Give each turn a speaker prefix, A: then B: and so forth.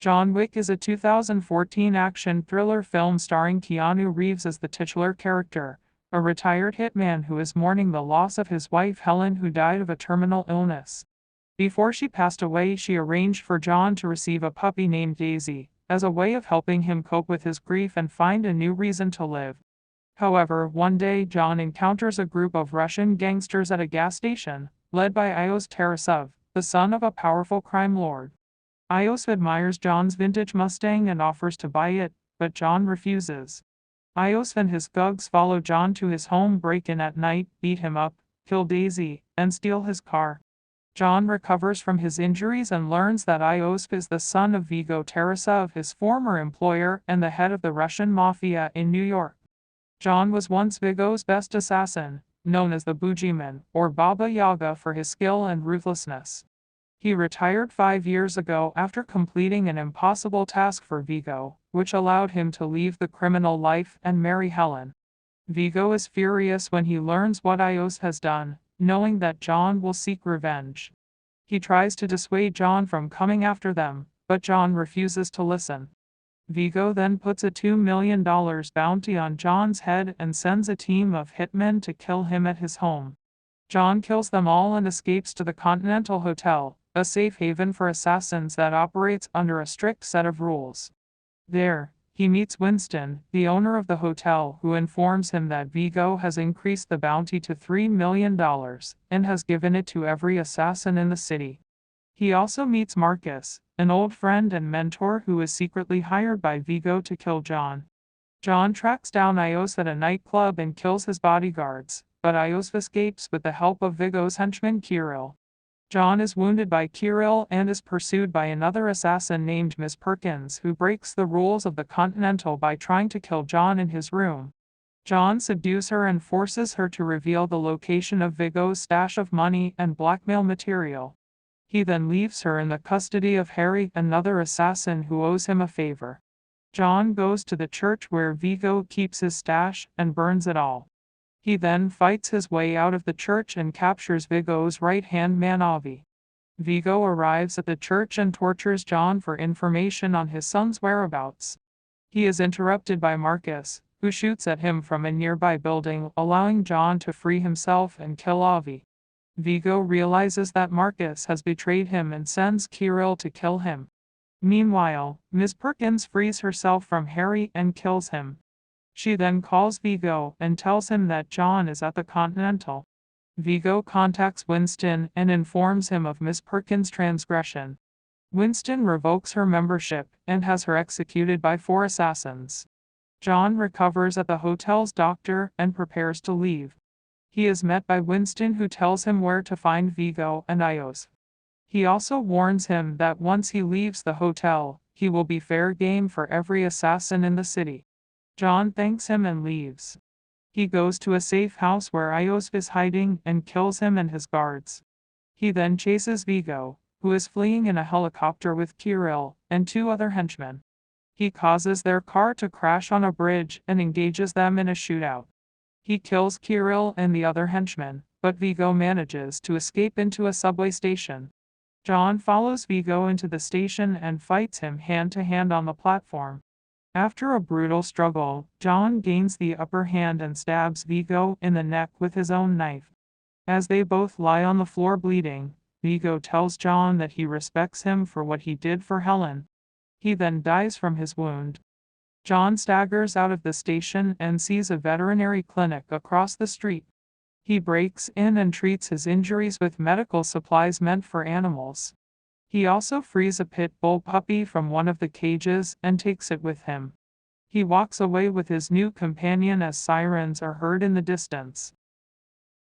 A: John Wick is a 2014 action thriller film starring Keanu Reeves as the titular character, a retired hitman who is mourning the loss of his wife Helen, who died of a terminal illness. Before she passed away, she arranged for John to receive a puppy named Daisy, as a way of helping him cope with his grief and find a new reason to live. However, one day John encounters a group of Russian gangsters at a gas station, led by Ios Tarasov, the son of a powerful crime lord. Ios admires John's vintage Mustang and offers to buy it, but John refuses. Ios and his thugs follow John to his home, break in at night, beat him up, kill Daisy, and steal his car. John recovers from his injuries and learns that Ios is the son of Vigo Tarasov, his former employer and the head of the Russian mafia in New York. John was once Vigo's best assassin, known as the Boogeyman, or Baba Yaga, for his skill and ruthlessness. He retired 5 years ago after completing an impossible task for Vigo, which allowed him to leave the criminal life and marry Helen. Vigo is furious when he learns what Ios has done, knowing that John will seek revenge. He tries to dissuade John from coming after them, but John refuses to listen. Vigo then puts a $2 million bounty on John's head and sends a team of hitmen to kill him at his home. John kills them all and escapes to the Continental Hotel, a safe haven for assassins that operates under a strict set of rules. There, he meets Winston, the owner of the hotel, who informs him that Vigo has increased the bounty to $3 million and has given it to every assassin in the city. He also meets Marcus, an old friend and mentor who is secretly hired by Vigo to kill John. John tracks down Ios at a nightclub and kills his bodyguards, but Ios escapes with the help of Vigo's henchman Kirill. John is wounded by Kirill and is pursued by another assassin named Miss Perkins, who breaks the rules of the Continental by trying to kill John in his room. John subdues her and forces her to reveal the location of Vigo's stash of money and blackmail material. He then leaves her in the custody of Harry, another assassin who owes him a favor. John goes to the church where Vigo keeps his stash and burns it all. He then fights his way out of the church and captures Vigo's right-hand man Avi. Vigo arrives at the church and tortures John for information on his son's whereabouts. He is interrupted by Marcus, who shoots at him from a nearby building, allowing John to free himself and kill Avi. Vigo realizes that Marcus has betrayed him and sends Kirill to kill him. Meanwhile, Miss Perkins frees herself from Harry and kills him. She then calls Vigo and tells him that John is at the Continental. Vigo contacts Winston and informs him of Miss Perkins' transgression. Winston revokes her membership and has her executed by 4 assassins. John recovers at the hotel's doctor and prepares to leave. He is met by Winston, who tells him where to find Vigo and Ios. He also warns him that once he leaves the hotel, he will be fair game for every assassin in the city. John thanks him and leaves. He goes to a safe house where Ios is hiding and kills him and his guards. He then chases Vigo, who is fleeing in a helicopter with Kirill and 2 other henchmen. He causes their car to crash on a bridge and engages them in a shootout. He kills Kirill and the other henchmen, but Vigo manages to escape into a subway station. John follows Vigo into the station and fights him hand-to-hand on the platform. After a brutal struggle, John gains the upper hand and stabs Vigo in the neck with his own knife. As they both lie on the floor bleeding, Vigo tells John that he respects him for what he did for Helen. He then dies from his wound. John staggers out of the station and sees a veterinary clinic across the street. He breaks in and treats his injuries with medical supplies meant for animals. He also frees a pit bull puppy from one of the cages and takes it with him. He walks away with his new companion as sirens are heard in the distance.